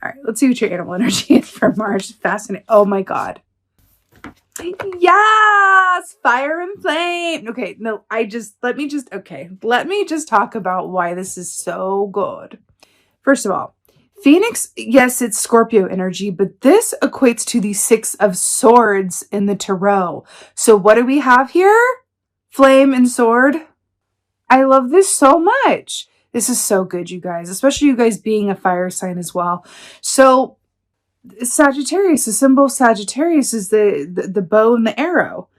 All right, let's see what your animal energy is for March. Fascinating. Oh my God. Yes, fire and flame. Okay, no, let me just talk about why this is so good. First of all, Phoenix, yes, it's Scorpio energy, but this equates to the Six of Swords in the tarot. So what do we have here? Flame and sword. I love this so much. This is so good, you guys, especially you guys being a fire sign as well. So Sagittarius, the symbol of Sagittarius is the bow and the arrow,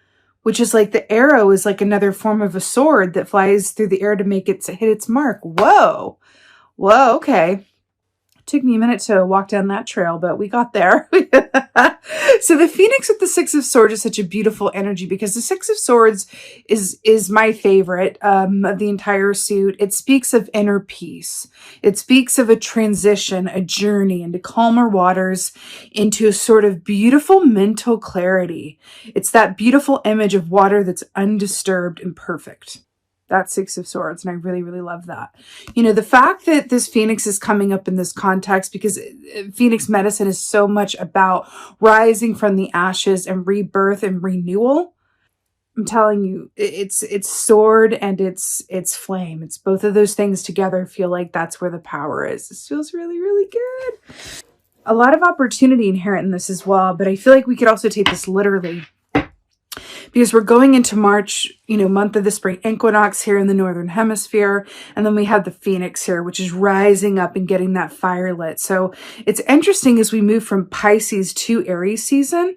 which is like the arrow is like another form of a sword that flies through the air to make it hit its mark. Whoa. Whoa, okay. Took me a minute to walk down that trail, but we got there. So the Phoenix with the Six of Swords is such a beautiful energy because the Six of Swords is my favorite of the entire suit. It speaks of inner peace. It speaks of a transition, a journey into calmer waters, into a sort of beautiful mental clarity. It's that beautiful image of water that's undisturbed and perfect. That's Six of Swords, and I really, really love that. You know, the fact that this Phoenix is coming up in this context, because Phoenix medicine is so much about rising from the ashes and rebirth and renewal. I'm telling you, it's sword and it's flame. It's both of those things together feel like that's where the power is. This feels really, really good. A lot of opportunity inherent in this as well, but I feel like we could also take this literally. Because we're going into March, you know, month of the spring equinox here in the Northern Hemisphere. And then we have the Phoenix here, which is rising up and getting that fire lit. So it's interesting as we move from Pisces to Aries season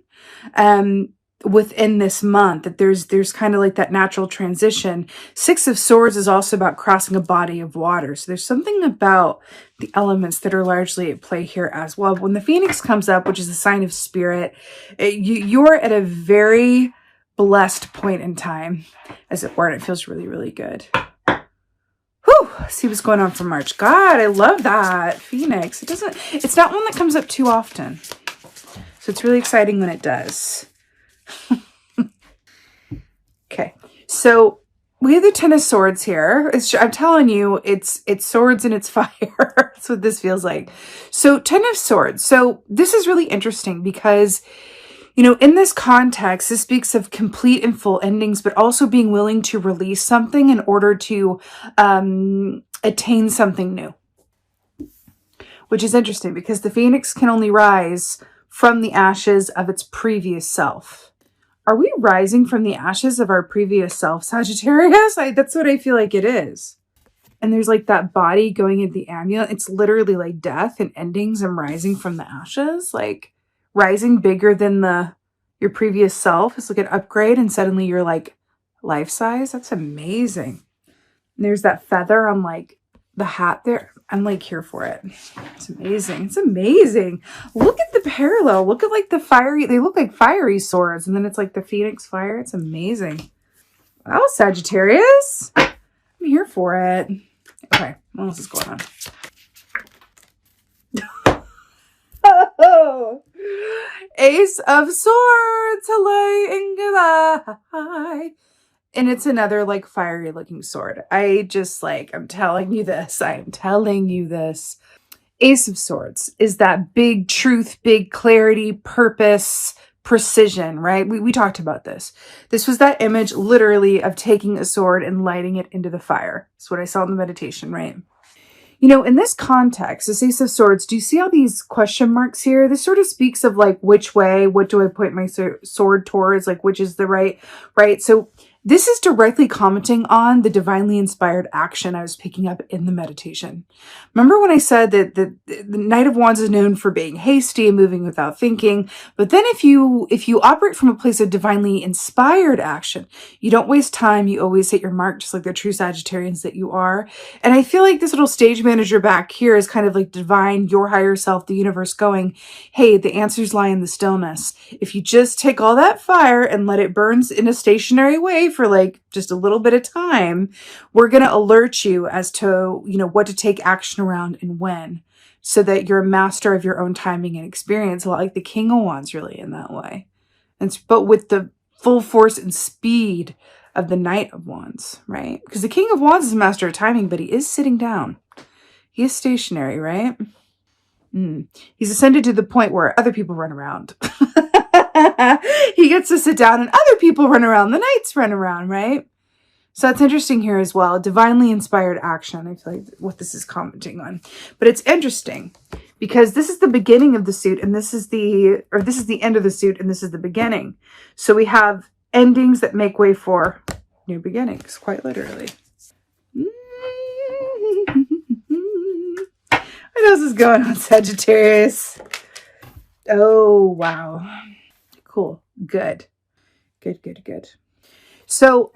within this month, that there's kind of like that natural transition. Six of Swords is also about crossing a body of water. So there's something about the elements that are largely at play here as well. When the Phoenix comes up, which is a sign of spirit, you're at a very blessed point in time, as it were, and it feels really, really good. Whew, see what's going on for March. God, I love that. Phoenix. It's not one that comes up too often. So it's really exciting when it does. Okay, so we have the Ten of Swords here. I'm telling you, it's swords and it's fire. That's what this feels like. So Ten of Swords. So this is really interesting because, you know, in this context, this speaks of complete and full endings, but also being willing to release something in order to attain something new. Which is interesting because the Phoenix can only rise from the ashes of its previous self. Are we rising from the ashes of our previous self, Sagittarius? That's what I feel like it is. And there's like that body going into the amulet. It's literally like death and endings and rising from the ashes. Like, rising bigger than your previous self is like an upgrade, and suddenly you're like life size. That's amazing. And there's that feather on like the hat there. I'm like here for it. It's amazing. It's amazing. Look at the parallel. Look at like the fiery, they look like fiery swords, and then it's like the Phoenix fire. It's amazing. Wow, Sagittarius. I'm here for it. Okay, what else is going on? Oh, Ace of Swords, hello and goodbye. And it's another like fiery looking sword. I'm telling you this. I'm telling you this. Ace of Swords is that big truth, big clarity, purpose, precision, right? We talked about this. This was that image literally of taking a sword and lighting it into the fire. That's what I saw in the meditation, right? You know, in this context, this Ace of Swords, do you see all these question marks here? This sort of speaks of like, which way, what do I point my sword towards? Like, which is the right? So this is directly commenting on the divinely inspired action I was picking up in the meditation. Remember when I said that the Knight of Wands is known for being hasty and moving without thinking, but then if you operate from a place of divinely inspired action, you don't waste time, you always hit your mark, just like the true Sagittarians that you are. And I feel like this little stage manager back here is kind of like divine, your higher self, the universe going, hey, the answers lie in the stillness. If you just take all that fire and let it burn in a stationary way for like just a little bit of time, we're going to alert you as to, you know, what to take action around and when, so that you're a master of your own timing and experience, a lot like the King of Wands really in that way. But with the full force and speed of the Knight of Wands, right? Because the King of Wands is a master of timing, but he is sitting down. He is stationary, right? He's ascended to the point where other people run around. He gets to sit down and other people run around. The knights run around, right? So that's interesting here as well. Divinely inspired action. I feel like what this is commenting on. But it's interesting because this is the beginning of the suit and this is the end of the suit and this is the beginning. So we have endings that make way for new beginnings, quite literally. What else is going on, Sagittarius? Oh, wow. Cool. Good. Good. So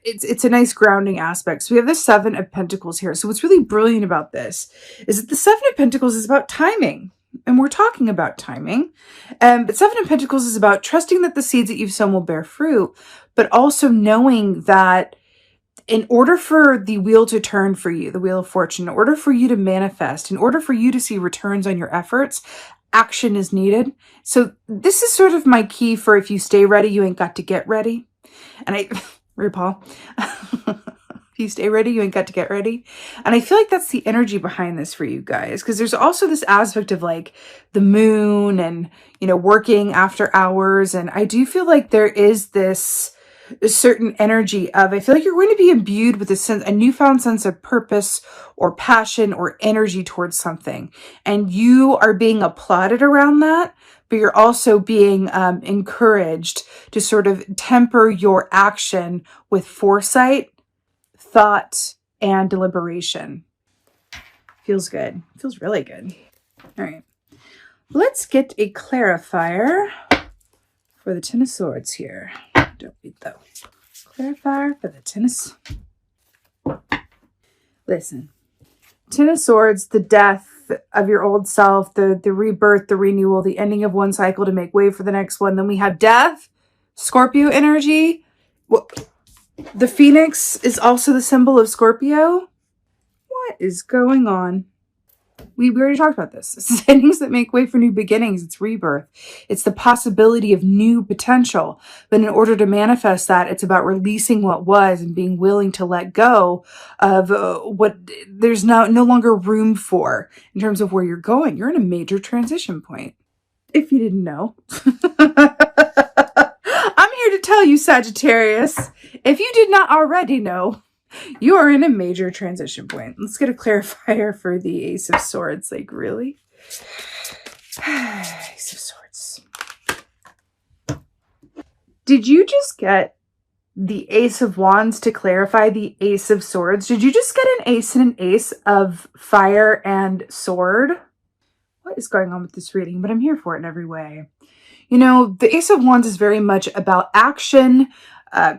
it's a nice grounding aspect. So we have the Seven of Pentacles here. So what's really brilliant about this is that the Seven of Pentacles is about timing. And we're talking about timing. But Seven of Pentacles is about trusting that the seeds that you've sown will bear fruit, but also knowing that in order for the wheel to turn for you, the Wheel of Fortune, in order for you to manifest, in order for you to see returns on your efforts, action is needed. So this is sort of my key for if you stay ready, you ain't got to get ready. And RuPaul, if you stay ready, you ain't got to get ready. And I feel like that's the energy behind this for you guys. Because there's also this aspect of like the moon and, you know, working after hours. And I do feel like there is this certain energy of, I feel like you're going to be imbued with a newfound sense of purpose or passion or energy towards something. And you are being applauded around that, but you're also being encouraged to sort of temper your action with foresight, thought, and deliberation. Feels good. Feels really good. All right. Let's get a clarifier for the Ten of Swords here. Don't read though. Clarifier for the Ten of... Listen. Ten of Swords, the death of your old self, the rebirth, the renewal, the ending of one cycle to make way for the next one. Then we have death, Scorpio energy. The Phoenix is also the symbol of Scorpio. What is going on? We already talked about this. It's endings that make way for new beginnings. It's rebirth. It's the possibility of new potential. But in order to manifest that, it's about releasing what was and being willing to let go of what there's no longer room for in terms of where you're going. You're in a major transition point. If you didn't know. I'm here to tell you, Sagittarius, if you did not already know, you are in a major transition point. Let's get a clarifier for the Ace of Swords. Like, really? Ace of Swords. Did you just get the Ace of Wands to clarify the Ace of Swords? Did you just get an ace and an ace of fire and sword? What is going on with this reading? But I'm here for it in every way. You know, the Ace of Wands is very much about action,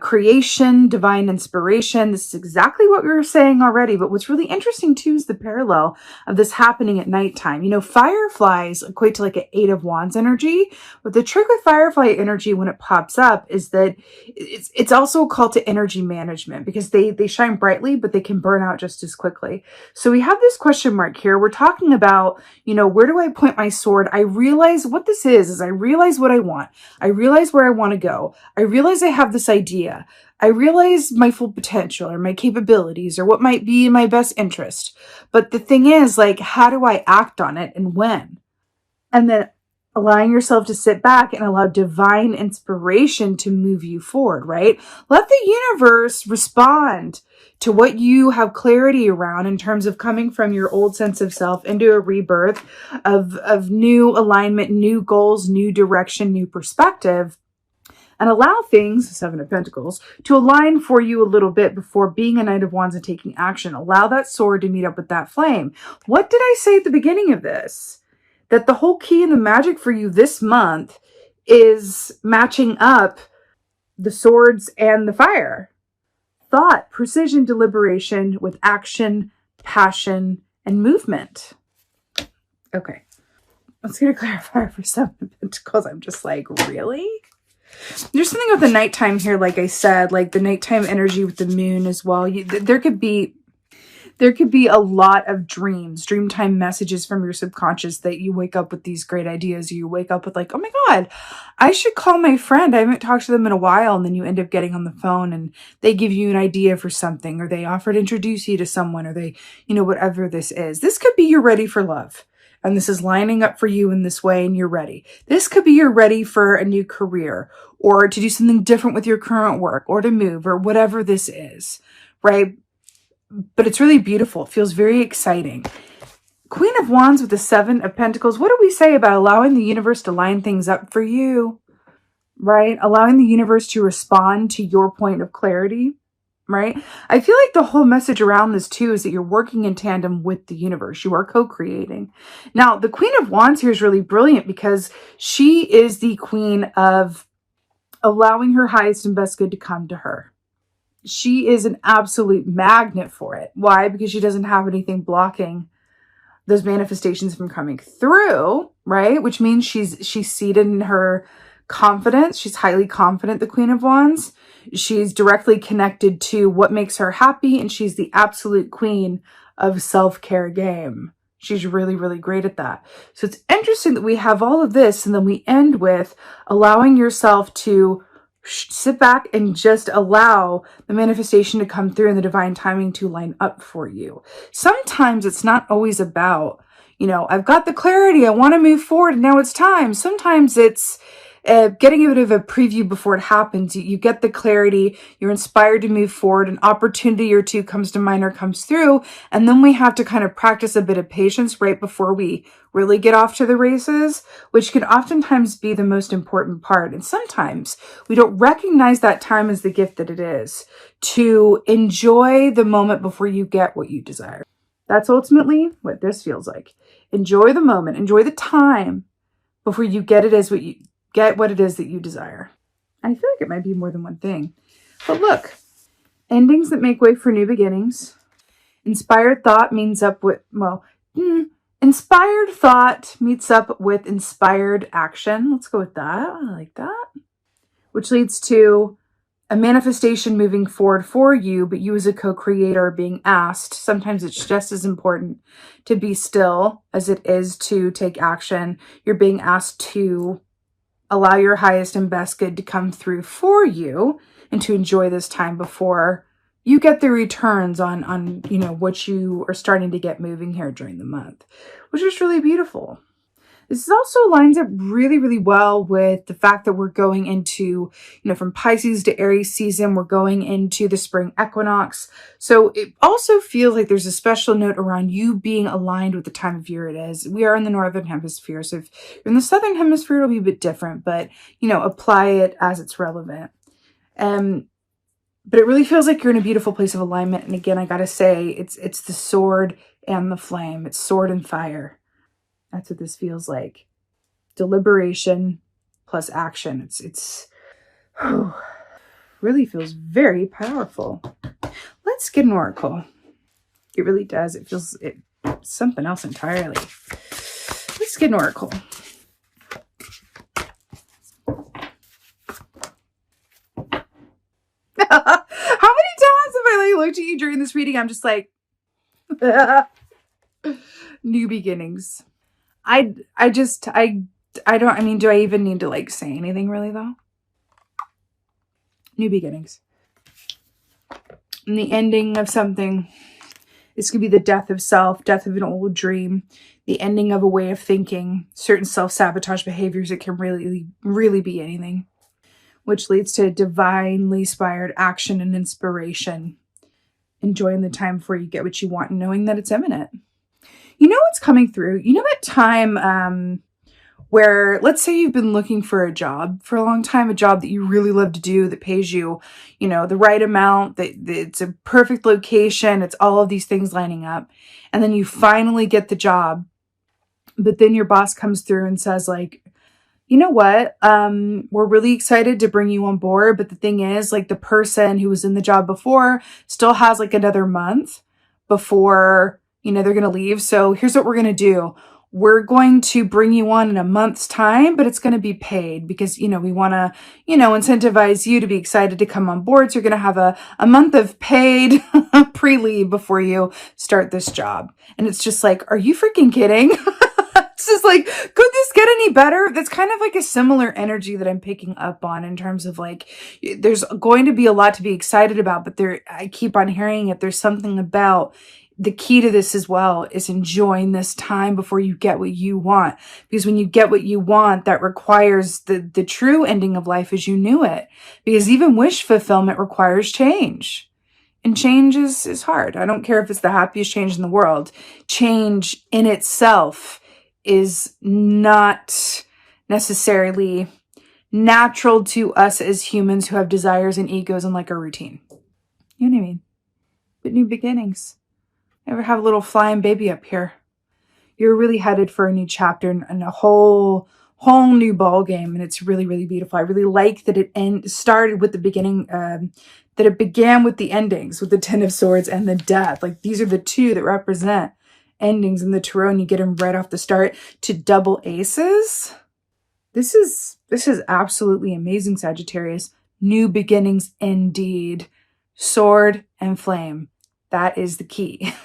creation, divine inspiration. This is exactly what we were saying already. But what's really interesting too is the parallel of this happening at nighttime. You know, fireflies equate to like an Eight of Wands energy. But the trick with firefly energy when it pops up is that it's also a call to energy management because they shine brightly, but they can burn out just as quickly. So we have this question mark here. We're talking about, you know, where do I point my sword? I realize what this is I realize what I want. I realize where I want to go. I realize I have this idea. I realize my full potential or my capabilities or what might be in my best interest. But the thing is, like, how do I act on it and when? And then allowing yourself to sit back and allow divine inspiration to move you forward, right? Let the universe respond to what you have clarity around in terms of coming from your old sense of self into a rebirth of new alignment, new goals, new direction, new perspective. And allow things, Seven of Pentacles, to align for you a little bit before being a Knight of Wands and taking action. Allow that sword to meet up with that flame. What did I say at the beginning of this? That the whole key and the magic for you this month is matching up the swords and the fire. Thought, precision, deliberation with action, passion, and movement. Okay. Let's get a clarifier for Seven of Pentacles. I'm just like, really? There's something with the nighttime here, like I said, like the nighttime energy with the moon as well. There could be a lot of dreams, dreamtime messages from your subconscious that you wake up with these great ideas. You wake up with like, oh my God, I should call my friend. I haven't talked to them in a while. And then you end up getting on the phone and they give you an idea for something, or they offer to introduce you to someone, or they, you know, whatever this is. This could be you're ready for love. and this is lining up for you in this way and you're ready. This could be you're ready for a new career or to do something different with your current work or to move or whatever this is, right? But it's really beautiful. It feels very exciting. Queen of Wands with the Seven of Pentacles. What do we say about allowing the universe to line things up for you, right? Allowing the universe to respond to your point of clarity, right? I feel like the whole message around this too is that you're working in tandem with the universe. You are co-creating. Now, the Queen of Wands here is really brilliant because she is the queen of allowing her highest and best good to come to her. She is an absolute magnet for it. Why? Because she doesn't have anything blocking those manifestations from coming through, right? Which means she's seated in her confidence. She's highly confident, the Queen of Wands. She's directly connected to what makes her happy, and she's the absolute queen of self-care game. She's really, really great at that. So it's interesting that we have all of this, and then we end with allowing yourself to sit back and just allow the manifestation to come through and the divine timing to line up for you. Sometimes it's not always about, I've got the clarity, I want to move forward, and now it's time. Sometimes it's getting a bit of a preview before it happens. You get the clarity, you're inspired to move forward, an opportunity or two comes to mind or comes through, and then we have to kind of practice a bit of patience right before we really get off to the races, which can oftentimes be the most important part. And sometimes we don't recognize that time as the gift that it is, to enjoy the moment before you get what you desire. That's ultimately what this feels like. Enjoy the moment, enjoy the time before you get what it is that you desire. I feel like it might be more than one thing. But look, endings that make way for new beginnings. Inspired thought meets up with, inspired thought meets up with inspired action. Let's go with that. I like that. Which leads to a manifestation moving forward for you, but you as a co-creator are being asked. Sometimes it's just as important to be still as it is to take action. You're being asked to allow your highest and best good to come through for you and to enjoy this time before you get the returns on what you are starting to get moving here during the month, which is really beautiful. This also lines up really, really well with the fact that we're going into, from Pisces to Aries season, we're going into the spring equinox. So it also feels like there's a special note around you being aligned with the time of year it is. We are in the Northern Hemisphere. So if you're in the Southern Hemisphere, it'll be a bit different, but, apply it as it's relevant. But it really feels like you're in a beautiful place of alignment. And again, I got to say, it's the sword and the flame. It's sword and fire. That's what this feels like. Deliberation plus action. It's really feels very powerful. Let's get an oracle. It really does. It feels something else entirely. Let's get an oracle. How many times have I looked at you during this reading? I'm just like, new beginnings. Do I even need to say anything really though? New beginnings. And the ending of something. This could be the death of self, death of an old dream, the ending of a way of thinking, certain self-sabotage behaviors. It can really, really be anything, which leads to divinely inspired action and inspiration. Enjoying the time before you get what you want and knowing that it's imminent. You know what's coming through? You know that time where, let's say you've been looking for a job for a long time, a job that you really love to do, that pays you, the right amount, that it's a perfect location, it's all of these things lining up. And then you finally get the job, but then your boss comes through and says you know what? We're really excited to bring you on board. But the thing is, the person who was in the job before still has another month before they're going to leave. So here's what we're going to do. We're going to bring you on in a month's time, but it's going to be paid because, we want to, incentivize you to be excited to come on board. So you're going to have a month of paid pre-leave before you start this job. And it's just are you freaking kidding? It's just could this get any better? That's kind of a similar energy that I'm picking up on in terms of there's going to be a lot to be excited about, but I keep on hearing it. There's something about the key to this as well is enjoying this time before you get what you want. Because when you get what you want, that requires the true ending of life as you knew it. Because even wish fulfillment requires change. And change is hard. I don't care if it's the happiest change in the world. Change in itself is not necessarily natural to us as humans who have desires and egos and like a routine. You know what I mean? But new beginnings. Ever have a little flying baby up here? You're really headed for a new chapter and a whole new ball game, and it's really, really beautiful. I really like that it started with the beginning, that it began with the endings, with the Ten of Swords and the Death. Like, these are the two that represent endings in the tarot, and you get them right off the start to double aces. This is absolutely amazing, Sagittarius. New beginnings indeed. Sword and flame. That is the key.